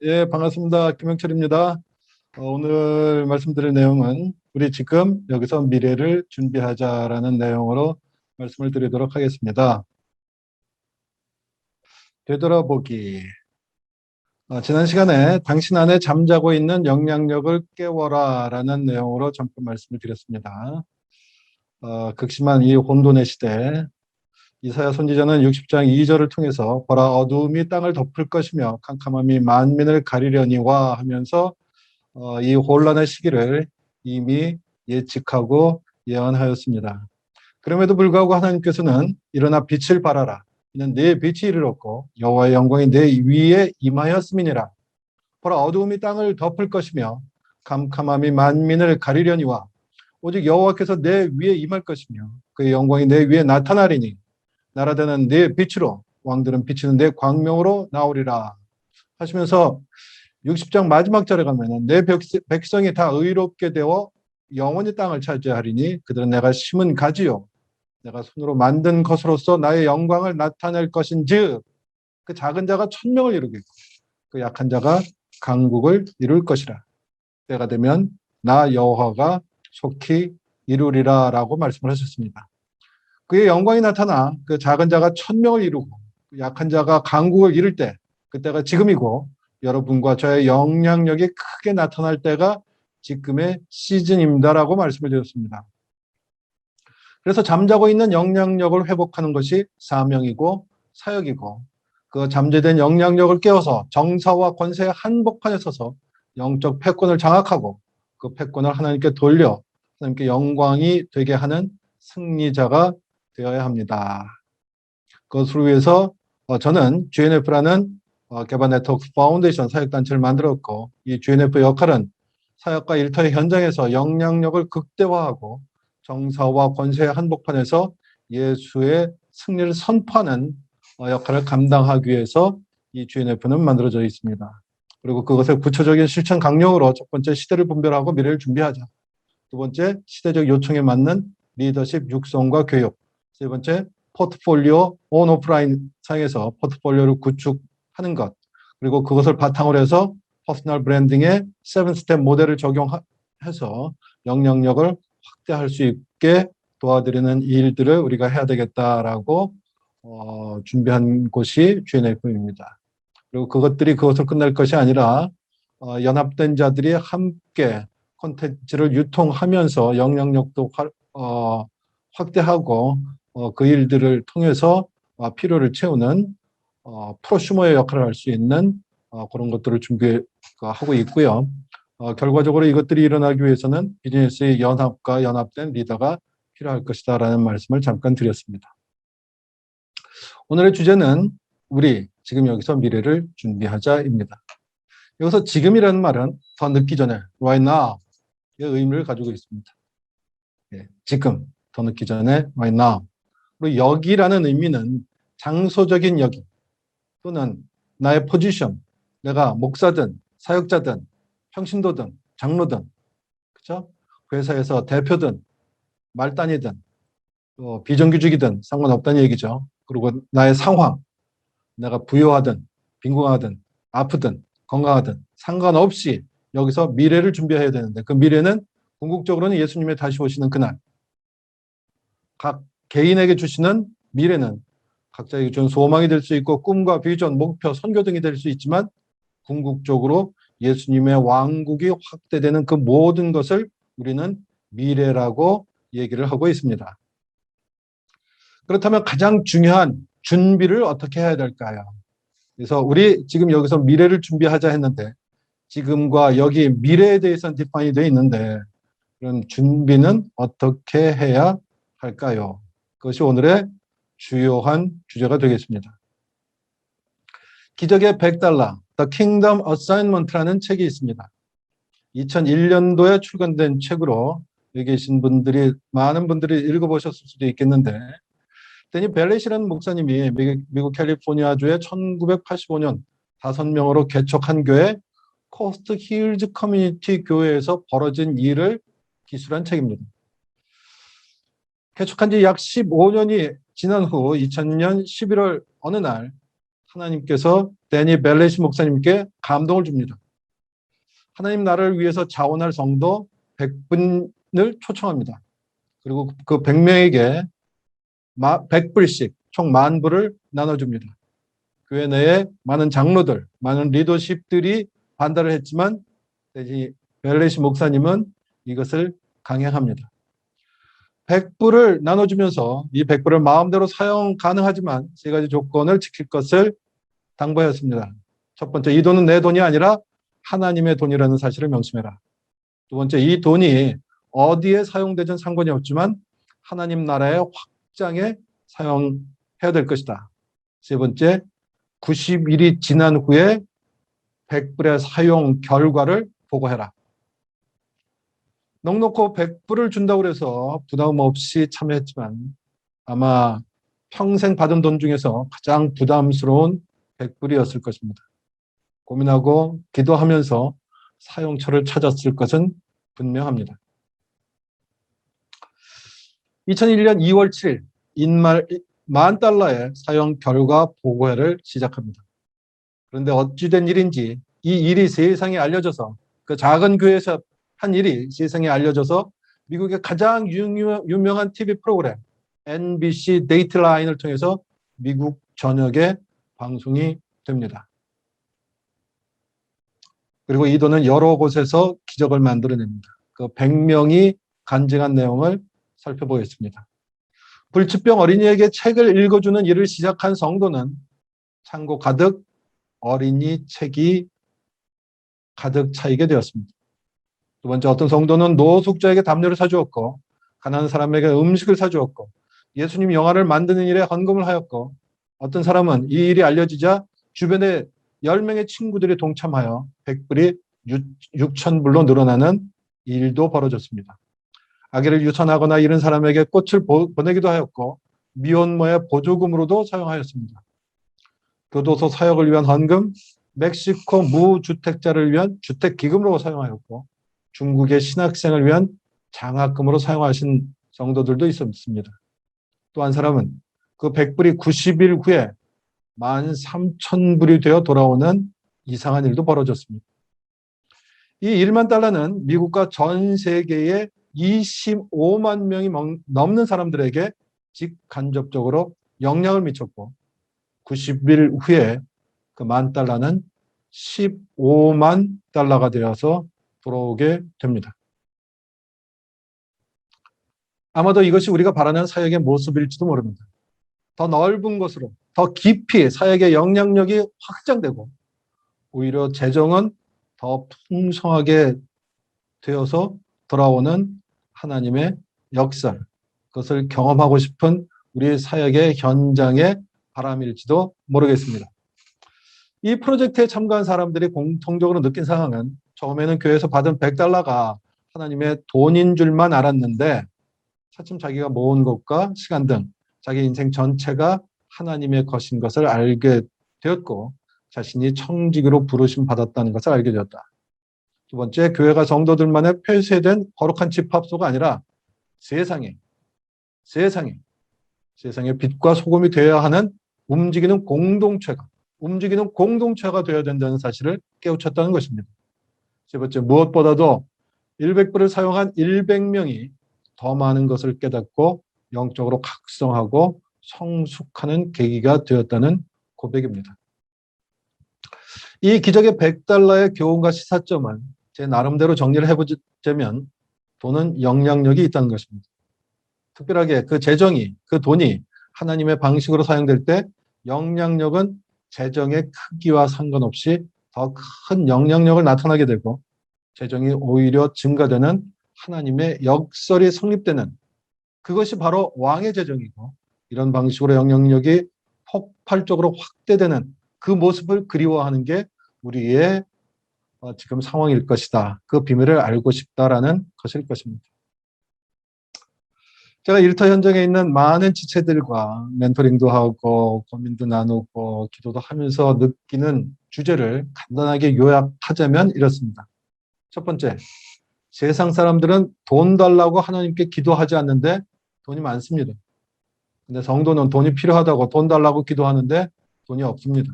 예, 반갑습니다. 김영철입니다. 오늘 말씀드릴 내용은 우리 지금 여기서 미래를 준비하자라는 내용으로 말씀을 드리도록 하겠습니다. 되돌아보기. 지난 시간에 당신 안에 잠자고 있는 영향력을 깨워라 라는 내용으로 잠깐 말씀을 드렸습니다. 극심한 이 혼돈의 시대, 이사야 선지자는 60장 2절을 통해서 보라 어두움이 땅을 덮을 것이며 캄캄함이 만민을 가리려니와 하면서 이 혼란의 시기를 이미 예측하고 예언하였습니다. 그럼에도 불구하고 하나님께서는 일어나 빛을 발하라. 이는 내 빛이 이르렀고 여호와의 영광이 내 위에 임하였음이니라. 보라 어두움이 땅을 덮을 것이며 캄캄함이 만민을 가리려니와 오직 여호와께서 내 위에 임할 것이며 그의 영광이 내 위에 나타나리니 나라되는 내 빛으로 왕들은 비치는 내 광명으로 나오리라 하시면서 60장 마지막 절에 가면은 내 백성이 다 의롭게 되어 영원히 땅을 차지하리니 그들은 내가 심은 가지요 내가 손으로 만든 것으로서 나의 영광을 나타낼 것인즉 그 작은 자가 천명을 이루겠고 그 약한 자가 강국을 이룰 것이라. 때가 되면 나 여호와가 속히 이루리라 라고 말씀을 하셨습니다. 그의 영광이 나타나 그 작은 자가 천명을 이루고 약한 자가 강국을 이룰 때 그때가 지금이고 여러분과 저의 영향력이 크게 나타날 때가 지금의 시즌입니다라고 말씀을 드렸습니다. 그래서 잠자고 있는 영향력을 회복하는 것이 사명이고 사역이고 그 잠재된 영향력을 깨워서 정사와 권세의 한복판에 서서 영적 패권을 장악하고 그 패권을 하나님께 돌려 하나님께 영광이 되게 하는 승리자가 되어야 합니다. 그것을 위해서 저는 GNF라는 개발 네트워크 파운데이션 사역단체를 만들었고 이 GNF의 역할은 사역과 일터의 현장에서 영향력을 극대화하고 정사와 권세의 한복판에서 예수의 승리를 선포하는 역할을 감당하기 위해서 이 GNF는 만들어져 있습니다. 그리고 그것의 구체적인 실천 강령으로 첫 번째 시대를 분별하고 미래를 준비하자. 두 번째 시대적 요청에 맞는 리더십 육성과 교육. 세 번째 포트폴리오 온 오프라인 상에서 포트폴리오를 구축하는 것. 그리고 그것을 바탕으로 해서 퍼스널 브랜딩의 7스텝 모델을 적용해서 영향력을 확대할 수 있게 도와드리는 일들을 우리가 해야 되겠다라고 준비한 곳이 GNF입니다. 그리고 그것을 끝낼 것이 아니라 연합된 자들이 함께 콘텐츠를 유통하면서 영향력도 확대하고 그 일들을 통해서 필요를 채우는 프로슈머의 역할을 할 수 있는 그런 것들을 준비하고 있고요. 결과적으로 이것들이 일어나기 위해서는 비즈니스의 연합과 연합된 리더가 필요할 것이다라는 말씀을 잠깐 드렸습니다. 오늘의 주제는 우리 지금 여기서 미래를 준비하자입니다. 여기서 지금이라는 말은 더 늦기 전에 right now의 의미를 가지고 있습니다. 지금, 더 늦기 전에 right now. 그리고 여기라는 의미는 장소적인 여기 또는 나의 포지션, 내가 목사든 사역자든 평신도든 장로든 그렇죠? 회사에서 대표든 말단이든 또 비정규직이든 상관없다는 얘기죠. 그리고 나의 상황, 내가 부유하든 빈곤하든 아프든 건강하든 상관없이 여기서 미래를 준비해야 되는데 그 미래는 궁극적으로는 예수님의 다시 오시는 그날 각 개인에게 주시는 미래는 각자에게 주는 소망이 될 수 있고 꿈과 비전, 목표, 선교 등이 될 수 있지만 궁극적으로 예수님의 왕국이 확대되는 그 모든 것을 우리는 미래라고 얘기를 하고 있습니다. 그렇다면 가장 중요한 준비를 어떻게 해야 될까요? 그래서 우리 지금 여기서 미래를 준비하자 했는데 지금과 여기 미래에 대해서는 디파인이 되어 있는데 그럼 준비는 어떻게 해야 할까요? 그것이 오늘의 주요한 주제가 되겠습니다. 기적의 $100, The Kingdom Assignment라는 책이 있습니다. 2001년도에 출간된 책으로 여기 계신 분들이 많은 분들이 읽어보셨을 수도 있겠는데 데니 벨렛이라는 목사님이 미국 캘리포니아주의 1985년 5명으로 개척한 교회 코스트 힐즈 커뮤니티 교회에서 벌어진 일을 기술한 책입니다. 개척한 지 약 15년이 지난 후 2000년 11월 어느 날 하나님께서 데니 벨레시 목사님께 감동을 줍니다. 하나님 나라를 위해서 자원할 성도 100분을 초청합니다. 그리고 그 100명에게 100불씩 총 10,000불을 나눠줍니다. 교회 내에 많은 장로들, 많은 리더십들이 반대를 했지만 벨레시 목사님은 이것을 강행합니다. 100불을 나눠주면서 이 100불을 마음대로 사용 가능하지만 세 가지 조건을 지킬 것을 당부하였습니다. 첫 번째, 이 돈은 내 돈이 아니라 하나님의 돈이라는 사실을 명심해라. 두 번째, 이 돈이 어디에 사용되든 상관이 없지만 하나님 나라의 확장에 사용해야 될 것이다. 세 번째, 90일이 지난 후에 100불의 사용 결과를 보고해라. 넉넉히 100불을 준다고 해서 부담 없이 참여했지만 아마 평생 받은 돈 중에서 가장 부담스러운 100불이었을 것입니다. 고민하고 기도하면서 사용처를 찾았을 것은 분명합니다. 2001년 2월 7일 인말 $10,000의 사용 결과 보고회를 시작합니다. 그런데 어찌된 일인지 이 일이 세상에 알려져서 그 작은 교회에서 한 일이 세상에 알려져서 미국의 가장 유명한 TV 프로그램 NBC 데이트라인을 통해서 미국 전역에 방송이 됩니다. 그리고 이 돈은 여러 곳에서 기적을 만들어냅니다. 그 100명이 간증한 내용을 살펴보겠습니다. 불치병 어린이에게 책을 읽어주는 일을 시작한 성도는 창고 가득 어린이 책이 가득 차이게 되었습니다. 두 번째, 어떤 성도는 노숙자에게 담요를 사주었고 가난한 사람에게 음식을 사주었고 예수님 영화를 만드는 일에 헌금을 하였고 어떤 사람은 이 일이 알려지자 주변에 10명의 친구들이 동참하여 100불이 6,000불로 늘어나는 일도 벌어졌습니다. 아기를 유산하거나 잃은 사람에게 꽃을 보내기도 하였고 미혼모의 보조금으로도 사용하였습니다. 교도소 사역을 위한 헌금, 멕시코 무주택자를 위한 주택기금으로 사용하였고 중국의 신학생을 위한 장학금으로 사용하신 성도들도 있었습니다. 또 한 사람은 그 100불이 90일 후에 13,000불이 되어 돌아오는 이상한 일도 벌어졌습니다. 이 $10,000는 미국과 전 세계의 25만 명이 넘는 사람들에게 직간접적으로 영향을 미쳤고 90일 후에 그 $10,000는 $150,000가 되어서 돌아오게 됩니다. 아마도 이것이 우리가 바라는 사역의 모습일지도 모릅니다. 더 넓은 곳으로, 더 깊이 사역의 영향력이 확장되고 오히려 재정은 더 풍성하게 되어서 돌아오는 하나님의 역사, 그것을 경험하고 싶은 우리 사역의 현장의 바람일지도 모르겠습니다. 이 프로젝트에 참가한 사람들이 공통적으로 느낀 상황은 처음에는 교회에서 받은 $100가 하나님의 돈인 줄만 알았는데 차츰 자기가 모은 것과 시간 등 자기 인생 전체가 하나님의 것인 것을 알게 되었고 자신이 청지기로 부르심 받았다는 것을 알게 되었다. 두 번째, 교회가 성도들만의 폐쇄된 거룩한 집합소가 아니라 세상의 빛과 소금이 되어야 하는 움직이는 공동체가 되어야 된다는 사실을 깨우쳤다는 것입니다. 세 번째, 무엇보다도 100불을 사용한 100명이 더 많은 것을 깨닫고 영적으로 각성하고 성숙하는 계기가 되었다는 고백입니다. 이 기적의 $100의 교훈과 시사점은 제 나름대로 정리를 해보자면 돈은 영향력이 있다는 것입니다. 특별하게 그 돈이 하나님의 방식으로 사용될 때 영향력은 재정의 크기와 상관없이 더 큰 영향력을 나타나게 되고 재정이 오히려 증가되는 하나님의 역설이 성립되는 그것이 바로 왕의 재정이고 이런 방식으로 영향력이 폭발적으로 확대되는 그 모습을 그리워하는 게 우리의 지금 상황일 것이다. 그 비밀을 알고 싶다라는 것일 것입니다. 제가 일터 현장에 있는 많은 지체들과 멘토링도 하고 고민도 나누고 기도도 하면서 느끼는 주제를 간단하게 요약하자면 이렇습니다. 첫 번째, 세상 사람들은 돈 달라고 하나님께 기도하지 않는데 돈이 많습니다. 근데 성도는 돈이 필요하다고 돈 달라고 기도하는데 돈이 없습니다.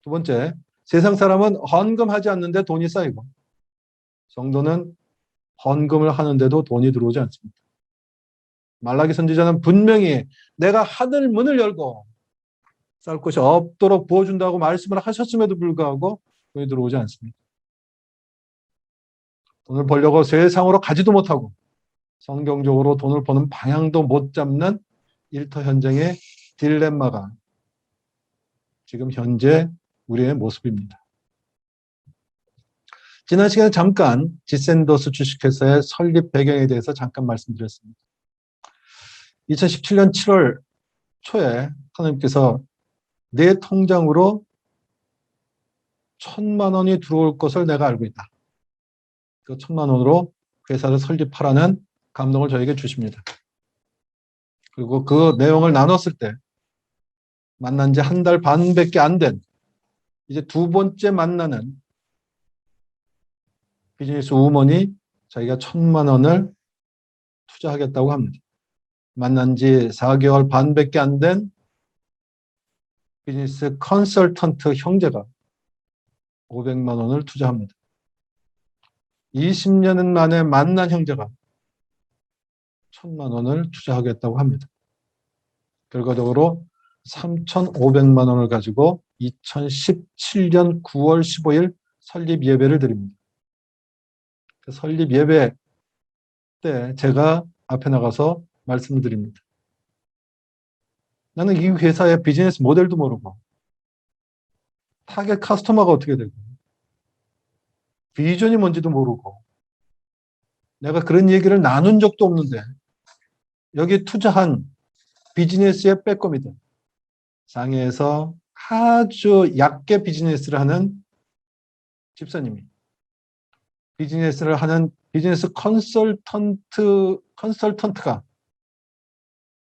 두 번째, 세상 사람은 헌금하지 않는데 돈이 쌓이고 성도는 헌금을 하는데도 돈이 들어오지 않습니다. 말라기 선지자는 분명히 내가 하늘 문을 열고 쌀 것이 없도록 부어준다고 말씀을 하셨음에도 불구하고 돈이 들어오지 않습니다. 돈을 벌려고 세상으로 가지도 못하고 성경적으로 돈을 버는 방향도 못 잡는 일터 현장의 딜레마가 지금 현재 우리의 모습입니다. 지난 시간에 잠깐 지센더스 주식회사의 설립 배경에 대해서 잠깐 말씀드렸습니다. 2017년 7월 초에 하나님께서 내 통장으로 1,000만 원이 들어올 것을 내가 알고 있다. 그 1,000만 원으로 회사를 설립하라는 감동을 저에게 주십니다. 그리고 그 내용을 나눴을 때 만난 지 한 달 반밖에 안 된 이제 두 번째 만나는 비즈니스 우먼이 자기가 1,000만 원을 투자하겠다고 합니다. 만난 지 4개월 반밖에 안 된 비즈니스 컨설턴트 형제가 500만 원을 투자합니다. 20년 만에 만난 형제가 1,000만 원을 투자하겠다고 합니다. 결과적으로 3,500만 원을 가지고 2017년 9월 15일 설립 예배를 드립니다. 그 설립 예배 때 제가 앞에 나가서 말씀을 드립니다. 나는 이 회사의 비즈니스 모델도 모르고 타겟 커스터머가 어떻게 되고 비전이 뭔지도 모르고 내가 그런 얘기를 나눈 적도 없는데 여기 투자한 비즈니스의 빼꼼이다. 상해에서 아주 얕게 비즈니스를 하는 집사님이 비즈니스를 하는 비즈니스 컨설턴트가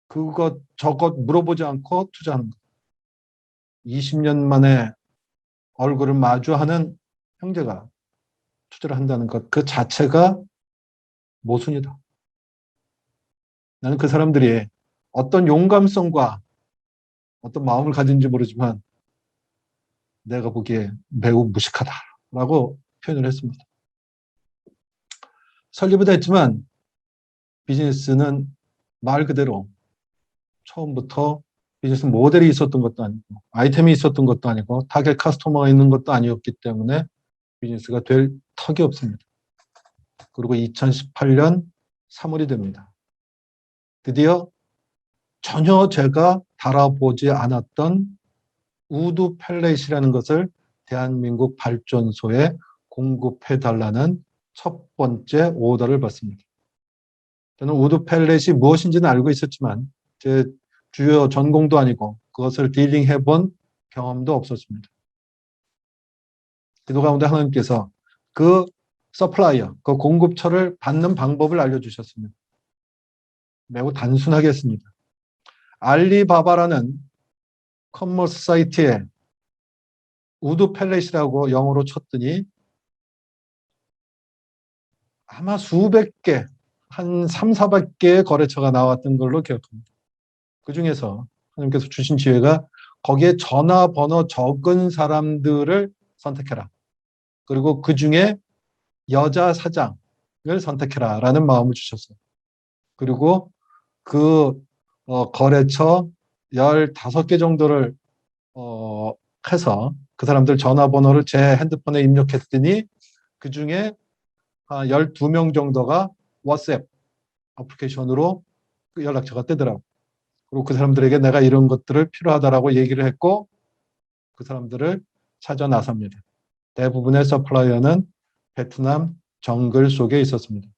그것 저것 물어보지 않고 투자하는 것. 20년 만에 얼굴을 마주하는 형제가 투자를 한다는 것 그 자체가 모순이다. 나는 그 사람들이 어떤 용감성과 어떤 마음을 가진지 모르지만 내가 보기에 매우 무식하다라고 표현을 했습니다. 설립은 했지만 비즈니스는 말 그대로 처음부터 비즈니스 모델이 있었던 것도 아니고 아이템이 있었던 것도 아니고 타겟 커스터머가 있는 것도 아니었기 때문에 비즈니스가 될 턱이 없습니다. 그리고 2018년 3월이 됩니다. 드디어 전혀 제가 달아보지 않았던 우드 펠렛이라는 것을 대한민국 발전소에 공급해달라는 첫 번째 오더를 받습니다. 저는 우드 펠렛이 무엇인지는 알고 있었지만 제 주요 전공도 아니고 그것을 딜링해본 경험도 없었습니다. 기도 가운데 하나님께서 그 서플라이어, 그 공급처를 받는 방법을 알려주셨습니다. 매우 단순하게 했습니다. 알리바바라는 커머스 사이트에 우드 펠렛이라고 영어로 쳤더니 아마 수백 개, 한 3, 400개의 거래처가 나왔던 걸로 기억합니다. 그 중에서 하나님께서 주신 지혜가 거기에 전화번호 적은 사람들을 선택해라. 그리고 그 중에 여자 사장을 선택해라 라는 마음을 주셨어요. 그리고 그 거래처 15개 정도를 해서 그 사람들 전화번호를 제 핸드폰에 입력했더니 그 중에 12명 정도가 왓츠앱 어플리케이션으로 그 연락처가 뜨더라고요. 그리고 그 사람들에게 내가 이런 것들을 필요하다라고 얘기를 했고 그 사람들을 찾아 나섭니다. 대부분의 서플라이어는 베트남 정글 속에 있었습니다.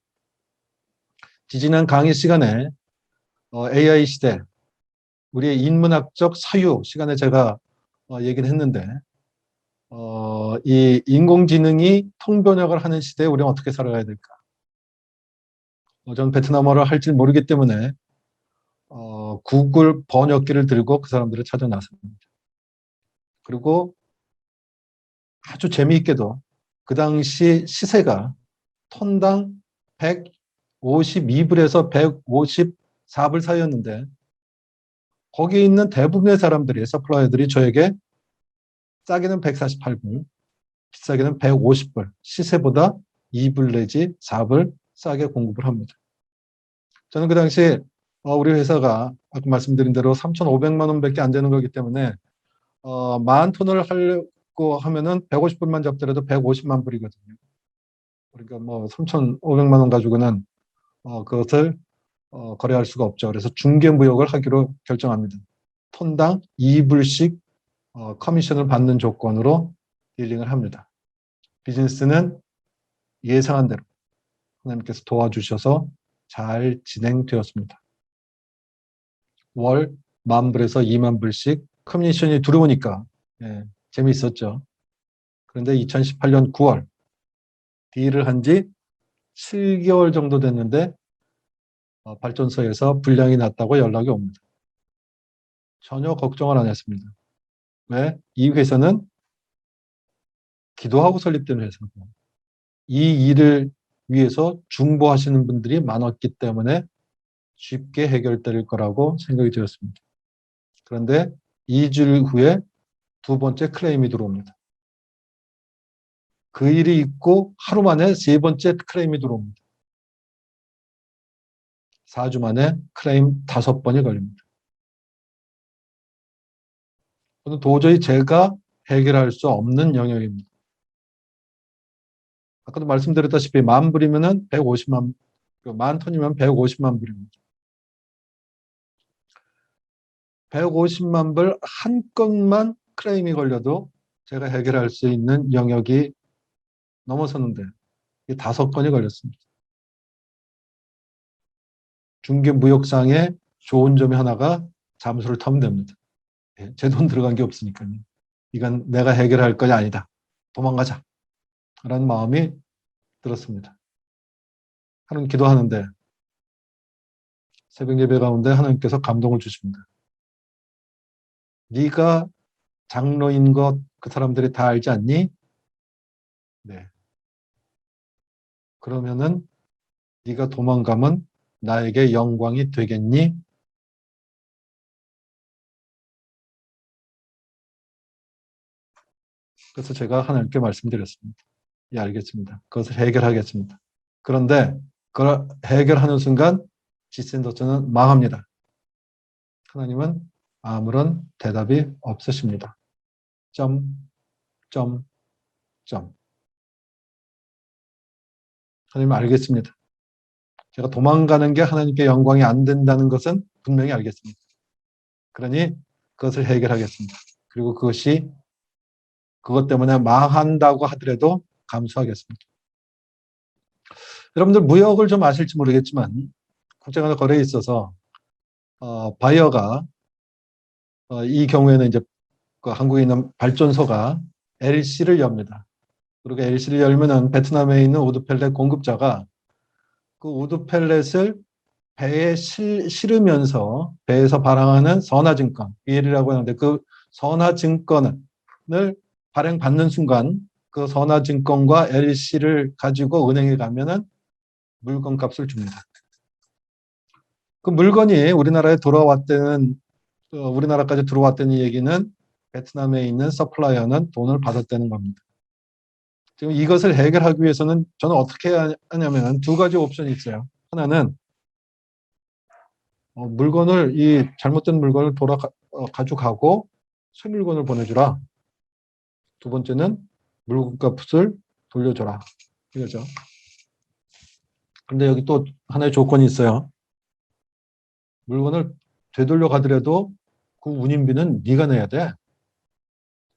지지난 강의 시간에 AI 시대, 우리의 인문학적 사유 시간에 제가 얘기를 했는데 이 인공지능이 통번역을 하는 시대에 우리는 어떻게 살아가야 될까? 저는 베트남어를 할 줄 모르기 때문에 구글 번역기를 들고 그 사람들을 찾아 나섭니다. 그리고 아주 재미있게도 그 당시 시세가 톤당 152불에서 154불 사이였는데 거기에 있는 대부분의 사람들이 서플라이어들이 저에게 싸게는 148불, 비싸게는 150불, 시세보다 2불 내지 4불 싸게 공급을 합니다. 저는 그 당시 우리 회사가 아까 말씀드린 대로 3,500만 원밖에 안 되는 거기 때문에 만 톤을 하려고 하면은 150불만 잡더라도 150만 불이거든요. 그러니까 뭐 3,500만 원 가지고는 그것을 거래할 수가 없죠. 그래서 중개무역을 하기로 결정합니다. 톤당 2불씩 커미션을 받는 조건으로 딜링을 합니다. 비즈니스는 예상한 대로 하나님께서 도와주셔서 잘 진행되었습니다. 월 10,000불에서 20,000불씩 커미션이 들어오니까 재미있었죠. 그런데 2018년 9월 딜을 한 지 7개월 정도 됐는데 발전소에서 불량이 났다고 연락이 옵니다. 전혀 걱정을 안 했습니다. 왜? 이 회사는 기도하고 설립된 회사고 이 일을 위해서 중보하시는 분들이 많았기 때문에 쉽게 해결될 거라고 생각이 되었습니다. 그런데 2주일 후에 두 번째 클레임이 들어옵니다. 그 일이 있고 하루 만에 세 번째 클레임이 들어옵니다. 4주 만에 클레임 5번이 걸립니다. 도저히 제가 해결할 수 없는 영역입니다. 아까도 말씀드렸다시피 10,000불이면 150만, 만 톤이면 150만 불입니다. 150만 불 한 건만 클레임이 걸려도 제가 해결할 수 있는 영역이 넘어섰는데 5건이 걸렸습니다. 중개무역상의 좋은 점이 하나가 잠수를 타면 됩니다. 제 돈 들어간 게 없으니까요. 이건 내가 해결할 것이 아니다. 도망가자. 라는 마음이 들었습니다. 하나님 기도하는데 새벽 예배 가운데 하나님께서 감동을 주십니다. 네가 장로인 것 그 사람들이 다 알지 않니? 네. 그러면은 네가 도망가면 나에게 영광이 되겠니? 그래서 제가 하나님께 말씀드렸습니다. 예, 알겠습니다. 그것을 해결하겠습니다. 그런데 그걸 해결하는 순간 지센더스는 망합니다. 하나님은 아무런 대답이 없으십니다. 점, 점, 점. 하나님 알겠습니다. 제가 도망가는 게 하나님께 영광이 안 된다는 것은 분명히 알겠습니다. 그러니 그것을 해결하겠습니다. 그리고 그것 때문에 망한다고 하더라도 감수하겠습니다. 여러분들 무역을 좀 아실지 모르겠지만 국제간의 거래에 있어서 바이어가 이 경우에는 이제 그 한국에 있는 발전소가 LC를 엽니다. 그리고 LC를 열면은 베트남에 있는 우드 펠렛 공급자가 그 우드 펠렛을 배에 실으면서 배에서 발행하는 선화증권, BL이라고 하는데 그 선화증권을 발행받는 순간 그 선화증권과 LC를 가지고 은행에 가면은 물건값을 줍니다. 그 물건이 우리나라에 돌아왔다는 우리나라까지 들어왔다는 얘기는 베트남에 있는 서플라이어는 돈을 받았다는 겁니다. 지금 이것을 해결하기 위해서는 저는 어떻게 하냐면 두 가지 옵션이 있어요. 하나는 물건을 이 잘못된 물건을 가져가고 새 물건을 보내주라. 두 번째는 물건값을 돌려줘라. 이거죠. 근데 여기 또 하나의 조건이 있어요. 물건을 되돌려 가더라도 그 운임비는 네가 내야 돼.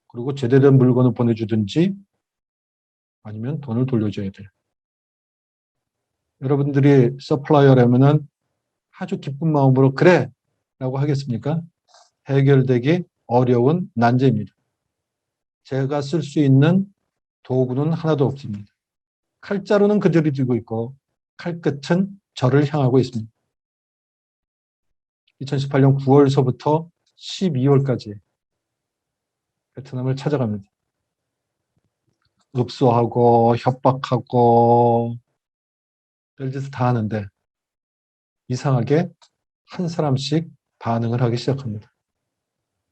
그리고 제대로 된 물건을 보내주든지 아니면 돈을 돌려줘야 돼. 여러분들이 서플라이어라면은 아주 기쁜 마음으로 그래 라고 하겠습니까? 해결되기 어려운 난제입니다. 제가 쓸 수 있는 도구는 하나도 없습니다. 칼자루는 그대로 들고 있고 칼끝은 저를 향하고 있습니다. 2018년 9월서부터 12월까지 베트남을 찾아갑니다. 읍소하고 협박하고 별짓을 다 하는데 이상하게 한 사람씩 반응을 하기 시작합니다.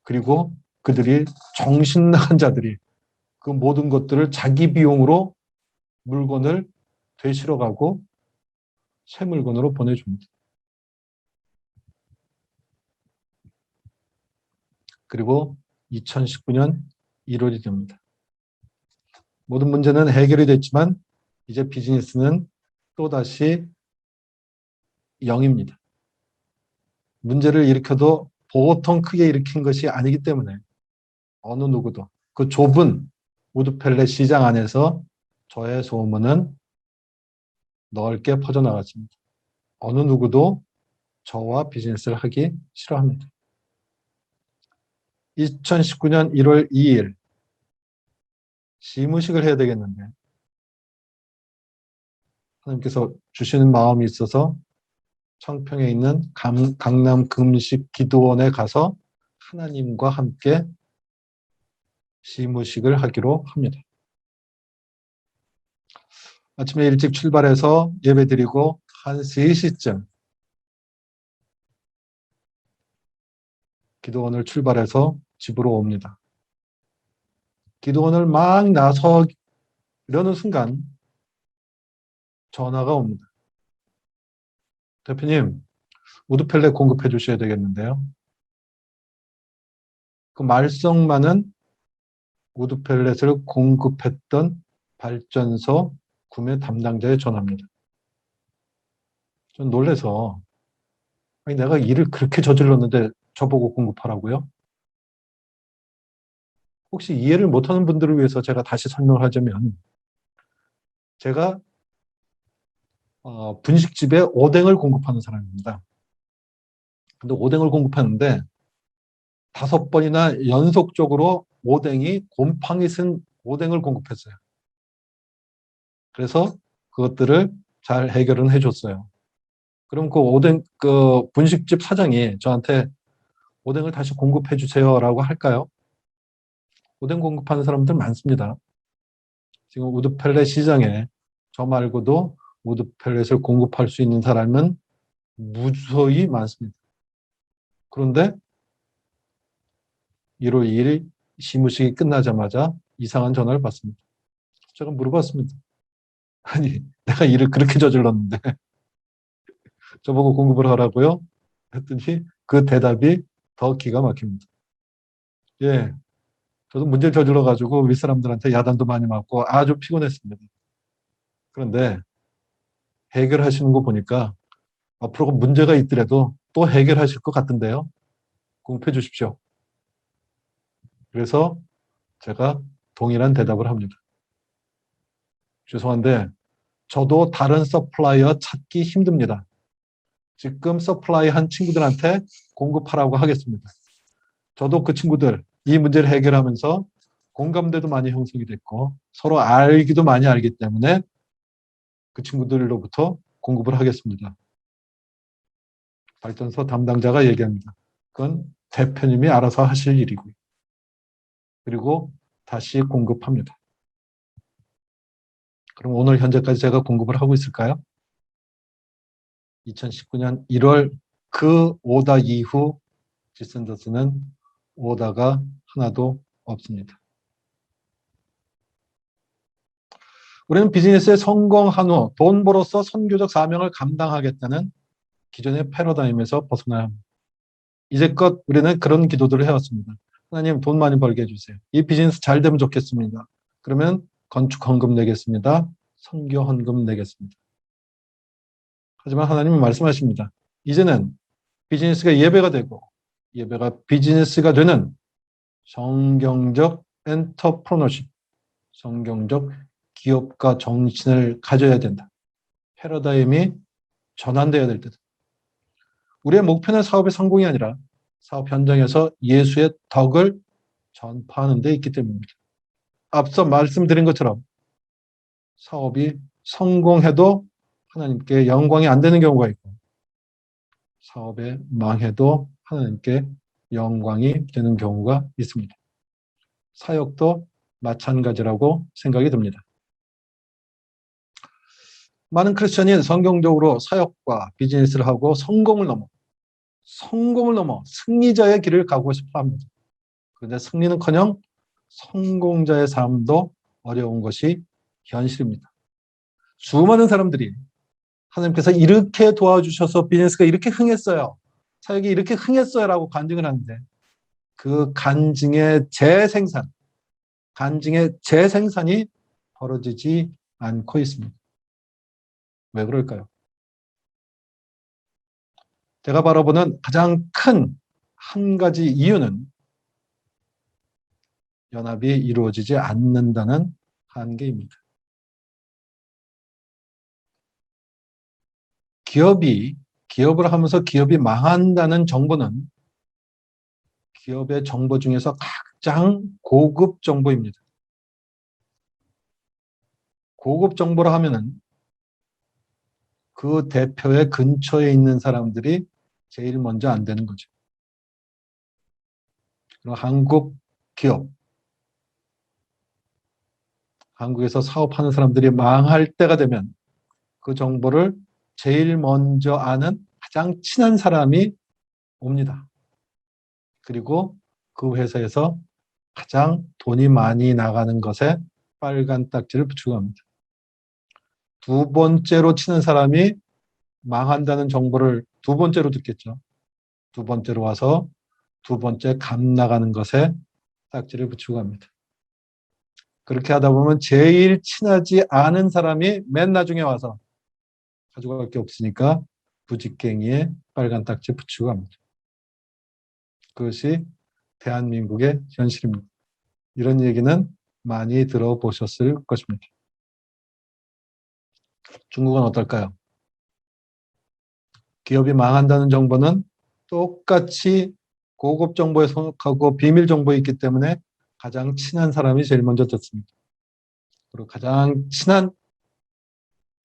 그리고 그들이 정신 나간 자들이 그 모든 것들을 자기 비용으로 물건을 되실어 가고 새 물건으로 보내줍니다. 그리고 2019년 1월이 됩니다. 모든 문제는 해결이 됐지만 이제 비즈니스는 또다시 0입니다. 문제를 일으켜도 보통 크게 일으킨 것이 아니기 때문에 어느 누구도 그 좁은 우드펠렛 시장 안에서 저의 소문은 넓게 퍼져나갔습니다. 어느 누구도 저와 비즈니스를 하기 싫어합니다. 2019년 1월 2일 시무식을 해야 되겠는데 하나님께서 주시는 마음이 있어서 청평에 있는 강남 금식 기도원에 가서 하나님과 함께 시무식을 하기로 합니다. 아침에 일찍 출발해서 예배드리고 한 3시쯤 기도원을 출발해서 집으로 옵니다. 기도원을 막 나서려는 순간 전화가 옵니다. 대표님, 우드펠렛 공급해 주셔야 되겠는데요. 그 말썽 많은 우드펠렛을 공급했던 발전소 구매 담당자의 전화입니다. 전 놀라서 아니, 내가 일을 그렇게 저질렀는데 저보고 공급하라고요? 혹시 이해를 못하는 분들을 위해서 제가 다시 설명을 하자면 제가 분식집에 오뎅을 공급하는 사람입니다. 근데 오뎅을 공급하는데 5번이나 연속적으로 오뎅이 곰팡이 쓴 오뎅을 공급했어요. 그래서 그것들을 잘 해결은 해줬어요. 그럼 그 분식집 사장이 저한테 오뎅을 다시 공급해 주세요라고 할까요? 오뎅 공급하는 사람들 많습니다. 지금 우드펠렛 시장에 저 말고도 우드펠렛을 공급할 수 있는 사람은 무수히 많습니다. 그런데 1월 2일 시무식이 끝나자마자 이상한 전화를 받습니다. 제가 물어봤습니다. 아니, 내가 일을 그렇게 저질렀는데 저보고 공급을 하라고요? 했더니 그 대답이 더 기가 막힙니다. 예, 저도 문제를 저질러가지고 윗사람들한테 야단도 많이 맞고 아주 피곤했습니다. 그런데 해결하시는 거 보니까 앞으로 문제가 있더라도 또 해결하실 것 같은데요. 공급해 주십시오. 그래서 제가 동일한 대답을 합니다. 죄송한데 저도 다른 서플라이어 찾기 힘듭니다. 지금 서플라이 한 친구들한테 공급하라고 하겠습니다. 저도 그 친구들 이 문제를 해결하면서 공감대도 많이 형성이 됐고 서로 알기도 많이 알기 때문에 그 친구들로부터 공급을 하겠습니다. 발전소 담당자가 얘기합니다. 그건 대표님이 알아서 하실 일이고요. 그리고 다시 공급합니다. 그럼 오늘 현재까지 제가 공급을 하고 있을까요? 2019년 1월 그 오다 이후 지선더스는 오다가 하나도 없습니다. 우리는 비즈니스에 성공한 후 돈 벌어서 선교적 사명을 감당하겠다는 기존의 패러다임에서 벗어나야 합니다. 이제껏 우리는 그런 기도들을 해왔습니다. 하나님 돈 많이 벌게 해주세요. 이 비즈니스 잘 되면 좋겠습니다. 그러면 건축 헌금 내겠습니다. 선교 헌금 내겠습니다. 하지만 하나님은 말씀하십니다. 이제는 비즈니스가 예배가 되고 예배가 비즈니스가 되는 성경적 엔터프로너십, 성경적 기업가 정신을 가져야 된다. 패러다임이 전환되어야 될 때다. 우리의 목표는 사업의 성공이 아니라 사업 현장에서 예수의 덕을 전파하는 데 있기 때문입니다. 앞서 말씀드린 것처럼 사업이 성공해도 하나님께 영광이 안 되는 경우가 있고 사업에 망해도 하나님께 영광이 되는 경우가 있습니다. 사역도 마찬가지라고 생각이 듭니다. 많은 크리스천이 성경적으로 사역과 비즈니스를 하고 성공을 넘어 승리자의 길을 가고 싶어 합니다. 그런데 승리는커녕 성공자의 삶도 어려운 것이 현실입니다. 수많은 사람들이 하나님께서 이렇게 도와주셔서 비즈니스가 이렇게 흥했어요. 사역이 이렇게 흥했어요. 라고 간증을 하는데 그 간증의 재생산이 벌어지지 않고 있습니다. 왜 그럴까요? 제가 바라보는 가장 큰 한 가지 이유는 연합이 이루어지지 않는다는 한계입니다. 기업을 하면서 기업이 망한다는 정보는 기업의 정보 중에서 가장 고급 정보입니다. 고급 정보라 하면은 그 대표의 근처에 있는 사람들이 제일 먼저 안 되는 거죠. 그리고 한국 기업, 한국에서 사업하는 사람들이 망할 때가 되면 그 정보를 제일 먼저 아는 가장 친한 사람이 옵니다. 그리고 그 회사에서 가장 돈이 많이 나가는 것에 빨간 딱지를 붙이고 합니다. 두 번째로 치는 사람이 망한다는 정보를 두 번째로 듣겠죠. 두 번째로 와서 두 번째 값 나가는 것에 딱지를 붙이고 합니다. 그렇게 하다 보면 제일 친하지 않은 사람이 맨 나중에 와서 가져갈 게 없으니까 부직갱이에 빨간 딱지 붙이고 합니다. 그것이 대한민국의 현실입니다. 이런 얘기는 많이 들어보셨을 것입니다. 중국은 어떨까요? 기업이 망한다는 정보는 똑같이 고급 정보에 속하고 비밀 정보에 있기 때문에 가장 친한 사람이 제일 먼저 듣습니다. 그리고 가장 친한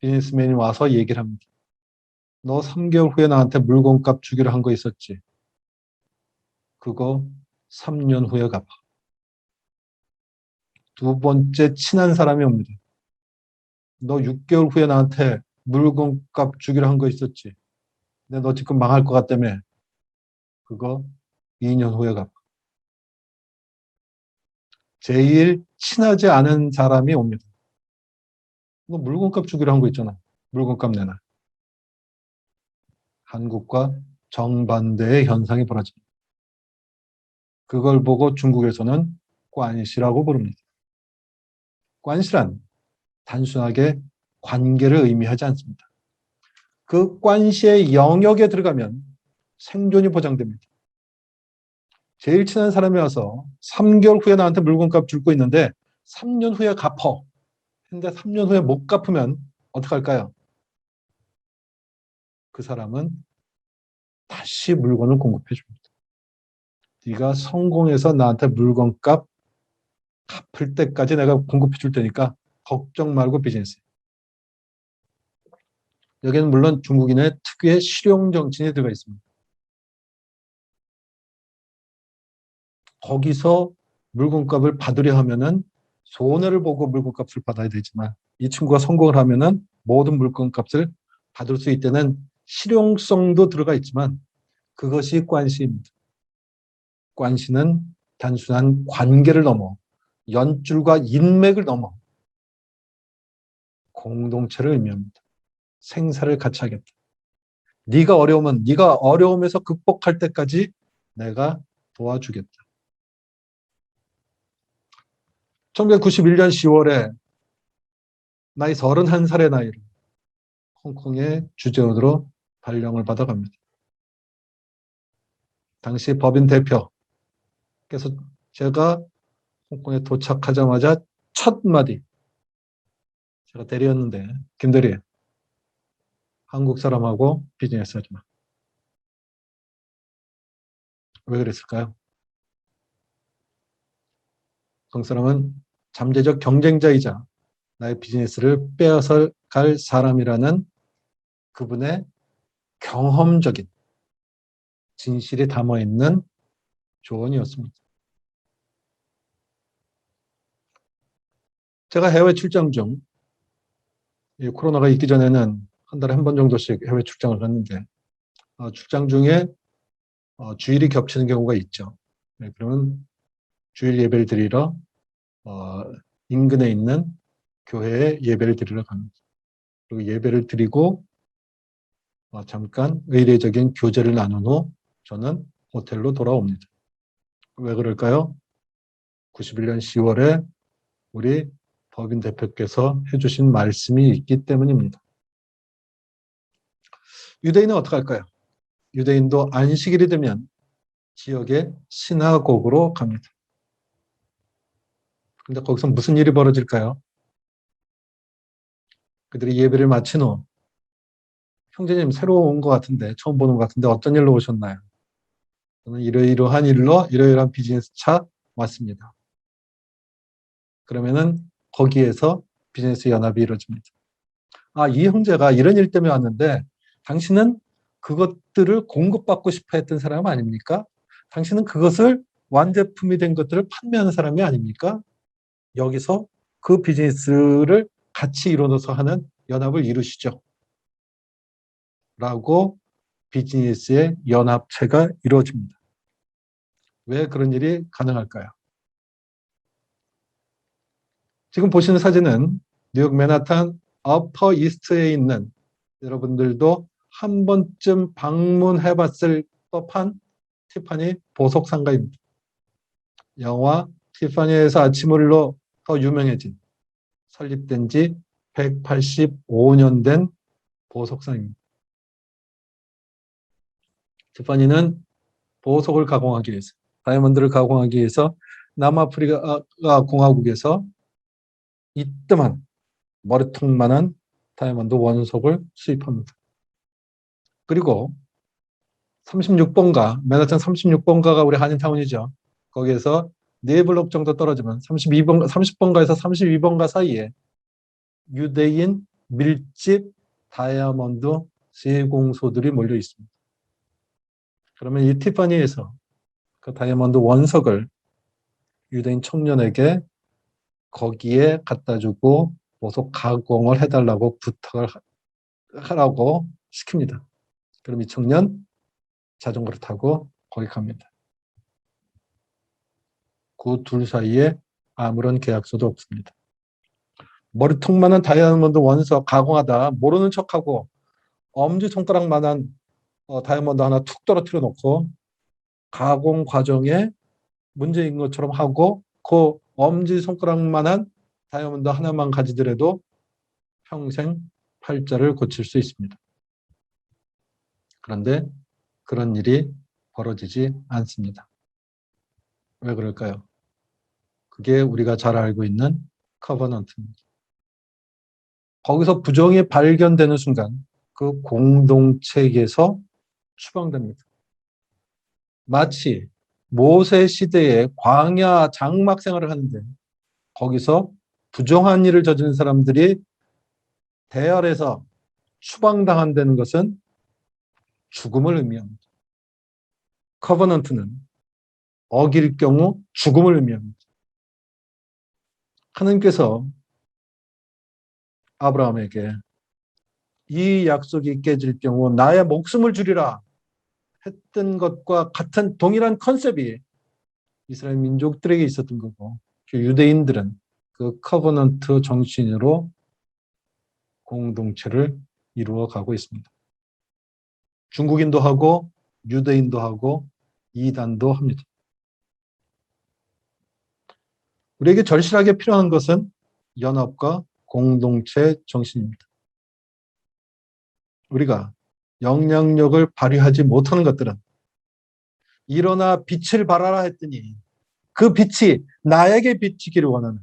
비즈니스맨이 와서 얘기를 합니다. 너 3개월 후에 나한테 물건값 주기로 한 거 있었지? 그거 3년 후에 갚아. 두 번째 친한 사람이 옵니다. 너 6개월 후에 나한테 물건값 주기로 한 거 있었지? 근데 너 지금 망할 것 같다며. 그거 2년 후에 갚아. 제일 친하지 않은 사람이 옵니다. 너 물건값 주기로 한 거 있잖아. 물건값 내놔. 한국과 정반대의 현상이 벌어집니다. 그걸 보고 중국에서는 관시라고 부릅니다. 관시란 단순하게 관계를 의미하지 않습니다. 그 관시의 영역에 들어가면 생존이 보장됩니다. 제일 친한 사람이 와서 3개월 후에 나한테 물건값 줄 거 있는데 3년 후에 갚어. 근데 3년 후에 못 갚으면 어떡할까요? 그 사람은 다시 물건을 공급해 줍니다. 네가 성공해서 나한테 물건값 갚을 때까지 내가 공급해 줄 테니까 걱정 말고 비즈니스. 여기는 물론 중국인의 특유의 실용정신이 들어가 있습니다. 거기서 물건값을 받으려 하면은 손해를 보고 물건값을 받아야 되지만 이 친구가 성공을 하면은 모든 물건값을 받을 수 있다는 실용성도 들어가 있지만 그것이 관시입니다. 관시는 단순한 관계를 넘어 연줄과 인맥을 넘어 공동체를 의미합니다. 생사를 같이 하겠다. 네가 어려우면 네가 어려움에서 극복할 때까지 내가 도와주겠다. 1991년 10월에 나이 31살의 나이로 홍콩의 주재원으로 발령을 받아갑니다. 당시 법인 대표께서 제가 홍콩에 도착하자마자 첫 마디 제가 대리였는데 김대리 한국 사람하고 비즈니스 하지 마. 왜 그랬을까요? 한국 사람은 잠재적 경쟁자이자 나의 비즈니스를 빼앗아 갈 사람이라는 그분의 경험적인 진실이 담아있는 조언이었습니다. 제가 해외 출장 중 코로나가 있기 전에는 한 달에 한 번 정도씩 해외 출장을 갔는데 출장 중에 주일이 겹치는 경우가 있죠. 그러면 주일 예배를 드리러 인근에 있는 교회에 예배를 드리러 갑니다. 그리고 예배를 드리고 잠깐 의례적인 교제를 나눈 후 저는 호텔로 돌아옵니다. 왜 그럴까요? 91년 10월에 우리 법인 대표께서 해주신 말씀이 있기 때문입니다. 유대인은 어떻게 할까요? 유대인도 안식일이 되면 지역의 시나고그로 갑니다. 근데 거기서 무슨 일이 벌어질까요? 그들이 예배를 마친 후 형제님 새로 온 것 같은데 처음 보는 것 같은데 어떤 일로 오셨나요? 저는 이러이러한 일로 이러이러한 비즈니스 차 왔습니다. 그러면은 거기에서 비즈니스 연합이 이루어집니다. 이 형제가 이런 일 때문에 왔는데 당신은 그것들을 공급받고 싶어 했던 사람 아닙니까? 당신은 그것을 완제품이 된 것들을 판매하는 사람이 아닙니까? 여기서 그 비즈니스를 같이 이루어서 하는 연합을 이루시죠. 라고 비즈니스의 연합체가 이루어집니다. 왜 그런 일이 가능할까요? 지금 보시는 사진은 뉴욕 맨하탄 어퍼 이스트에 있는 여러분들도 한 번쯤 방문해 봤을 법한 티파니 보석 상가입니다. 영화 티파니에서 아침으로 더 유명해진 설립된 지 185년 된 보석상입니다. 티파니는 보석을 가공하기 위해서, 다이아몬드를 가공하기 위해서 남아프리카 공화국에서 이뜸한 머리통만한 다이아몬드 원석을 수입합니다. 그리고 36번가, 맨하탄 36번가가 우리 한인타운이죠. 거기에서 4블록 정도 떨어지면 30번가에서 32번가 사이에 유대인 밀집 다이아몬드 제공소들이 몰려 있습니다. 그러면 이 티파니에서 그 다이아몬드 원석을 유대인 청년에게 거기에 갖다 주고 보석 가공을 해달라고 부탁을 하라고 시킵니다. 그럼 이 청년 자전거를 타고 거기 갑니다. 그 둘 사이에 아무런 계약서도 없습니다. 머리통만한 다이아몬드 원석 가공하다 모르는 척하고 엄지손가락만한 다이아몬드 하나 툭 떨어뜨려 놓고 가공 과정에 문제인 것처럼 하고 그 엄지손가락만한 다이아몬드 하나만 가지더라도 평생 팔자를 고칠 수 있습니다. 그런데 그런 일이 벌어지지 않습니다. 왜 그럴까요? 그게 우리가 잘 알고 있는 커버넌트입니다. 거기서 부정이 발견되는 순간 그 공동체에서 추방됩니다. 마치 모세 시대에 광야 장막 생활을 하는데 거기서 부정한 일을 저지른 사람들이 대열에서 추방당한다는 것은 죽음을 의미합니다. 커버넌트는 어길 경우 죽음을 의미합니다. 하나님께서 아브라함에게 이 약속이 깨질 경우 나의 목숨을 주리라 했던 것과 같은 동일한 컨셉이 이스라엘 민족들에게 있었던 거고 유대인들은 그 커버넌트 정신으로 공동체를 이루어 가고 있습니다. 중국인도 하고 유대인도 하고 이단도 합니다. 우리에게 절실하게 필요한 것은 연합과 공동체 정신입니다. 우리가 영향력을 발휘하지 못하는 것들은 일어나 빛을 발하라 했더니 그 빛이 나에게 비치기를 원하는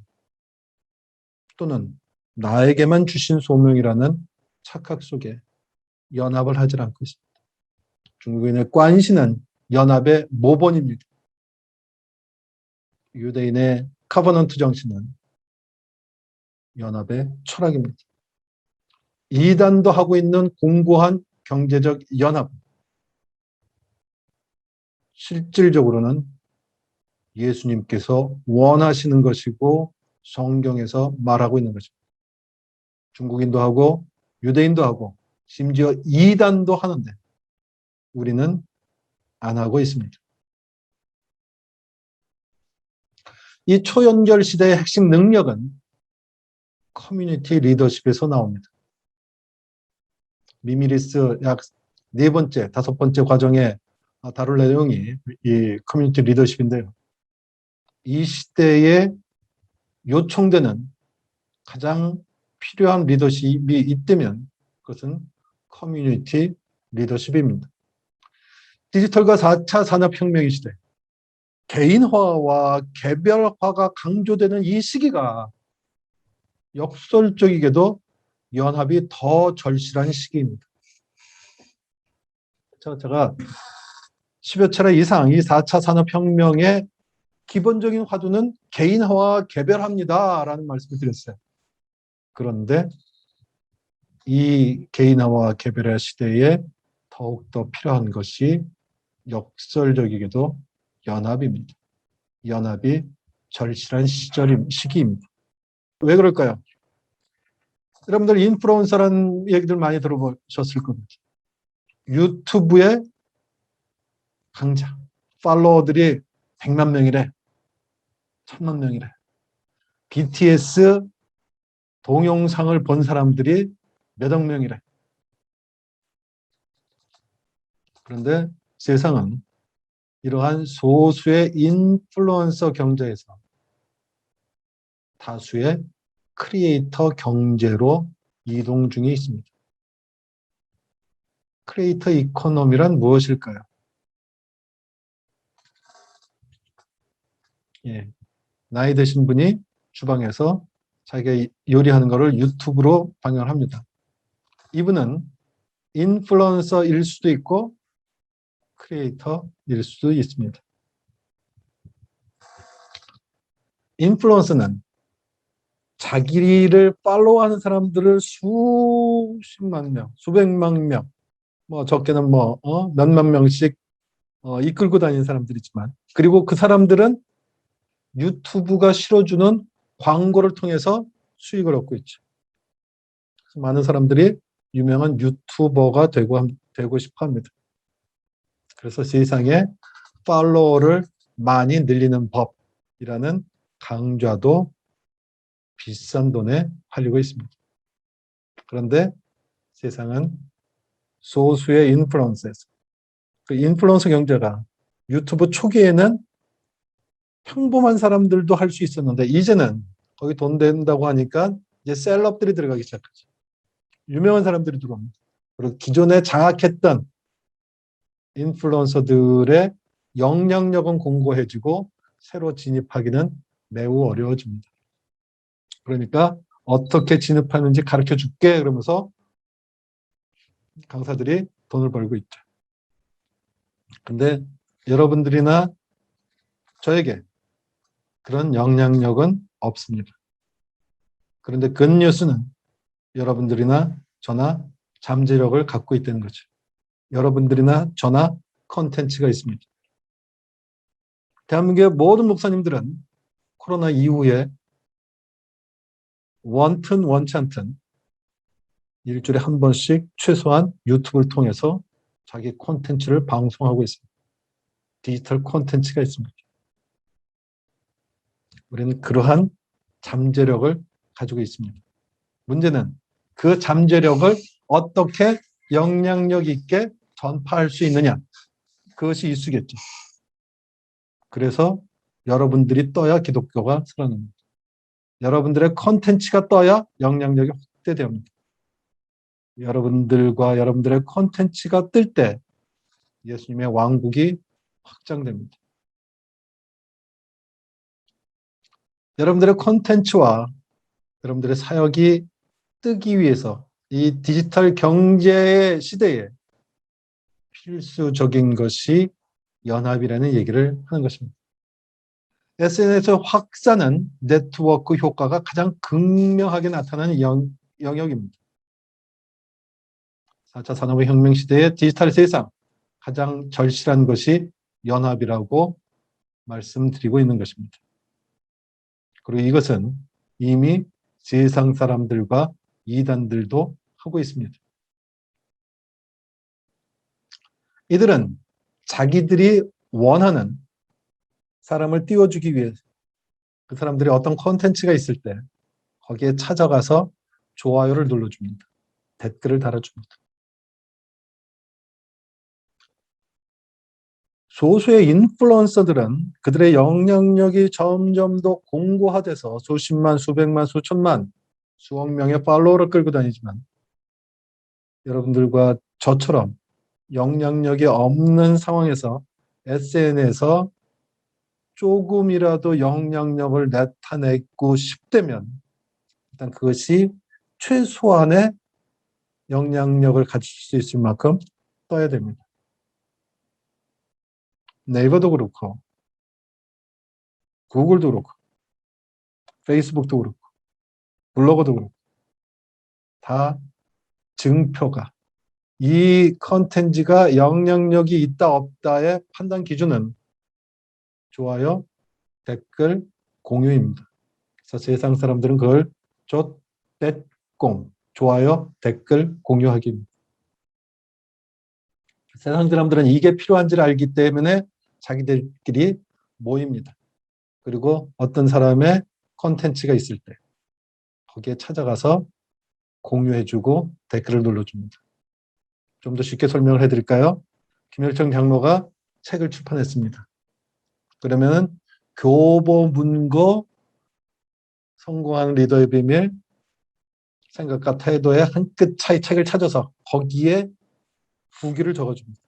또는 나에게만 주신 소명이라는 착각 속에 연합을 하지 않고 있습니다. 중국인의 관시는 연합의 모본입니다. 유대인의 커버넌트 정신은 연합의 철학입니다. 이단도 하고 있는 공고한 경제적 연합, 실질적으로는 예수님께서 원하시는 것이고 성경에서 말하고 있는 것입니다. 중국인도 하고 유대인도 하고 심지어 이단도 하는데 우리는 안 하고 있습니다. 이 초연결 시대의 핵심 능력은 커뮤니티 리더십에서 나옵니다. 미미리스 약 4번째, 5번째 과정에 다룰 내용이 이 커뮤니티 리더십인데요. 이 시대에 요청되는 가장 필요한 리더십이 있다면 그것은 커뮤니티 리더십입니다. 디지털과 4차 산업혁명의 시대, 개인화와 개별화가 강조되는 이 시기가 역설적이게도 연합이 더 절실한 시기입니다. 제가 10여 차례 이상 이 4차 산업혁명의 기본적인 화두는 개인화와 개별화입니다라는 말씀을 드렸어요. 그런데 이 개인화와 개별화 시대에 더욱더 필요한 것이 역설적이게도 연합입니다. 연합이 절실한 시기입니다. 왜 그럴까요? 여러분들 인플루언서라는 얘기들 많이 들어보셨을 겁니다. 유튜브의 강자, 팔로워들이 100만 명이래, 1000만 명이래. BTS 동영상을 본 사람들이 몇억 명이래. 그런데 세상은 이러한 소수의 인플루언서 경제에서 다수의 크리에이터 경제로 이동 중에 있습니다. 크리에이터 이코노미란 무엇일까요? 예, 나이 드신 분이 주방에서 자기가 요리하는 것을 유튜브로 방영을 합니다. 이분은 인플루언서일 수도 있고 크리에이터일 수도 있습니다. 인플루언서는 자기를 팔로우하는 사람들을 수십만 명, 수백만 명, 뭐 적게는 몇만 명씩 이끌고 다니는 사람들이지만, 그리고 그 사람들은 유튜브가 실어주는 광고를 통해서 수익을 얻고 있죠. 많은 사람들이 유명한 유튜버가 되고 싶어 합니다. 그래서 세상에 팔로워를 많이 늘리는 법이라는 강좌도 비싼 돈에 팔리고 있습니다. 그런데 세상은 소수의 인플루언서에서, 그 인플루언서 경제가 유튜브 초기에는 평범한 사람들도 할 수 있었는데 이제는 거기 돈 된다고 하니까 이제 셀럽들이 들어가기 시작하죠. 유명한 사람들이 들어옵니다. 그리고 기존에 장악했던 인플루언서들의 영향력은 공고해지고 새로 진입하기는 매우 어려워집니다. 그러니까 어떻게 진입하는지 가르쳐 줄게 그러면서 강사들이 돈을 벌고 있죠. 근데 여러분들이나 저에게 그런 영향력은 없습니다. 그런데 굿뉴스는 여러분들이나 저나 잠재력을 갖고 있다는 거죠. 여러분들이나 저나 컨텐츠가 있습니다. 대한민국의 모든 목사님들은 코로나 이후에 원튼 원치 않든 일주일에 한 번씩 최소한 유튜브를 통해서 자기 콘텐츠를 방송하고 있습니다. 디지털 콘텐츠가 있습니다. 우리는 그러한 잠재력을 가지고 있습니다. 문제는 그 잠재력을 어떻게 영향력 있게 전파할 수 있느냐, 그것이 이수겠죠. 그래서 여러분들이 떠야 기독교가 살아납니다. 여러분들의 콘텐츠가 떠야 영향력이 확대됩니다. 여러분들과 여러분들의 콘텐츠가 뜰 때 예수님의 왕국이 확장됩니다. 여러분들의 콘텐츠와 여러분들의 사역이 뜨기 위해서 이 디지털 경제의 시대에 필수적인 것이 연합이라는 얘기를 하는 것입니다. SNS 확산은 네트워크 효과가 가장 극명하게 나타나는 영역입니다. 4차 산업혁명 시대의 디지털 세상, 가장 절실한 것이 연합이라고 말씀드리고 있는 것입니다. 그리고 이것은 이미 세상 사람들과 이단들도 하고 있습니다. 이들은 자기들이 원하는 사람을 띄워주기 위해서 그 사람들이 어떤 콘텐츠가 있을 때 거기에 찾아가서 좋아요를 눌러줍니다. 댓글을 달아줍니다. 소수의 인플루언서들은 그들의 영향력이 점점 더 공고화돼서 수십만, 수백만, 수천만, 수억 명의 팔로워를 끌고 다니지만 여러분들과 저처럼 영향력이 없는 상황에서 SNS에서 조금이라도 영향력을 나타내고 싶다면 일단 그것이 최소한의 영향력을 가질 수 있을 만큼 떠야 됩니다. 네이버도 그렇고 구글도 그렇고 페이스북도 그렇고 블로그도 그렇고 다 증표가 이 컨텐츠가 영향력이 있다 없다의 판단 기준은 좋아요, 댓글, 공유입니다. 그래서 세상 사람들은 그걸 좆댓공 좋아요, 댓글, 공유하기입니다. 세상 사람들은 이게 필요한지를 알기 때문에 자기들끼리 모입니다. 그리고 어떤 사람의 컨텐츠가 있을 때 거기에 찾아가서 공유해주고 댓글을 눌러줍니다. 좀 더 쉽게 설명을 해드릴까요? 김열정 장로가 책을 출판했습니다. 그러면 교보문고 성공하는 리더의 비밀 생각과 태도의 한 끗 차이 책을 찾아서 거기에 후기를 적어줍니다.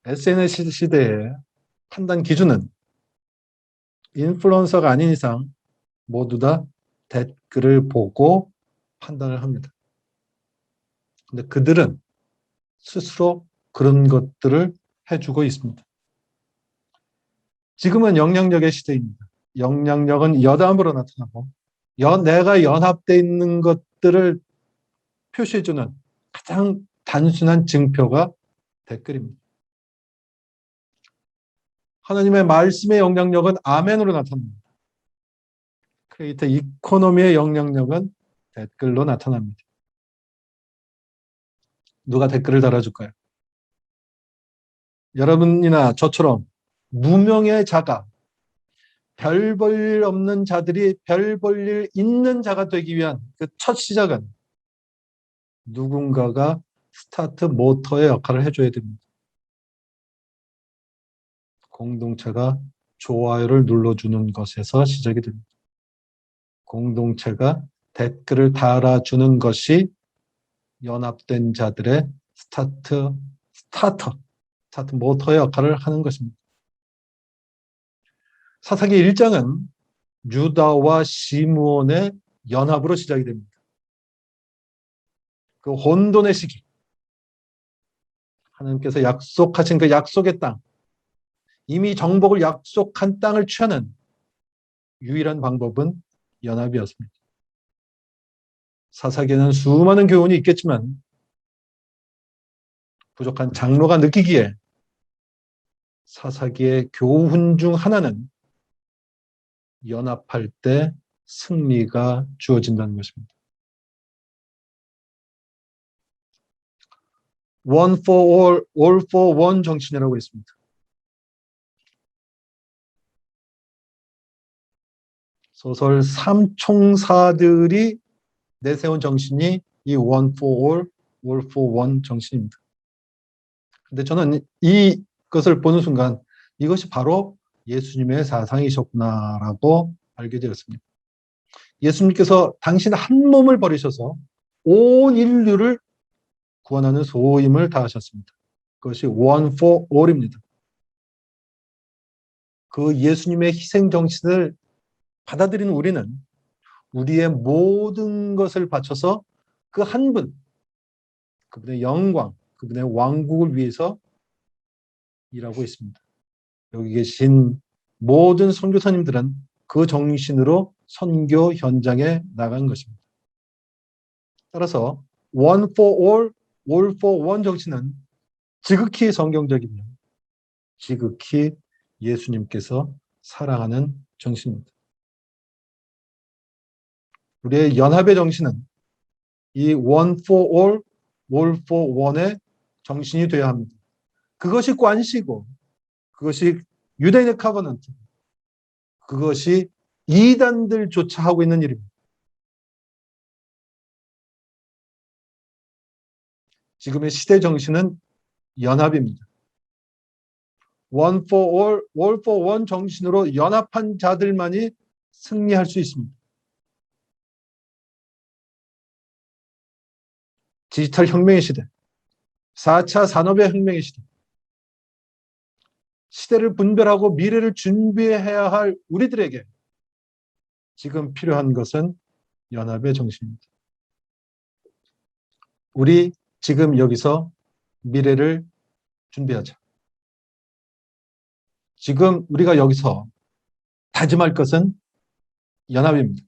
SNS 시대의 판단 기준은 인플루언서가 아닌 이상 모두 다 댓글을 보고 판단을 합니다. 근데 그들은 스스로 그런 것들을 해주고 있습니다. 지금은 영향력의 시대입니다. 영향력은 여담으로 나타나고 내가 연합되어 있는 것들을 표시해주는 가장 단순한 증표가 댓글입니다. 하나님의 말씀의 영향력은 아멘으로 나타납니다. 크리에이터 이코노미의 영향력은 댓글로 나타납니다. 누가 댓글을 달아줄까요? 여러분이나 저처럼 무명의 자가 별 볼 일 없는 자들이 별 볼 일 있는 자가 되기 위한 그 첫 시작은 누군가가 스타트 모터의 역할을 해줘야 됩니다. 공동체가 좋아요를 눌러주는 것에서 시작이 됩니다. 공동체가 댓글을 달아주는 것이 연합된 자들의 스타트 모터의 역할을 하는 것입니다. 사사기 1장은 유다와 시므온의 연합으로 시작이 됩니다. 그 혼돈의 시기, 하나님께서 약속하신 그 약속의 땅, 이미 정복을 약속한 땅을 취하는 유일한 방법은 연합이었습니다. 사사기에는 수많은 교훈이 있겠지만 부족한 장로가 느끼기에 사사기의 교훈 중 하나는 연합할 때 승리가 주어진다는 것입니다. One for all, all for one 정신이라고 있습니다. 소설 삼총사들이 내세운 정신이 이 one for all, all for one 정신입니다. 근데 저는 이것을 보는 순간 이것이 바로 예수님의 사상이셨구나라고 알게 되었습니다. 예수님께서 당신 한 몸을 버리셔서 온 인류를 구원하는 소임을 다하셨습니다. 그것이 one for all입니다. 그 예수님의 희생 정신을 받아들인 우리는 우리의 모든 것을 바쳐서 그 한 분, 그분의 영광, 그분의 왕국을 위해서 일하고 있습니다. 여기 계신 모든 선교사님들은 그 정신으로 선교 현장에 나간 것입니다. 따라서 one for all, all for one 정신은 지극히 성경적이며 지극히 예수님께서 사랑하는 정신입니다. 우리의 연합의 정신은 이 one for all, all for one의 정신이 되어야 합니다. 그것이 관시고 그것이 유대인의 커버넌트, 그것이 이단들조차 하고 있는 일입니다. 지금의 시대 정신은 연합입니다. One for all, all for one 정신으로 연합한 자들만이 승리할 수 있습니다. 디지털 혁명의 시대, 4차 산업의 혁명의 시대, 시대를 분별하고 미래를 준비해야 할 우리들에게 지금 필요한 것은 연합의 정신입니다. 우리 지금 여기서 미래를 준비하자. 지금 우리가 여기서 다짐할 것은 연합입니다.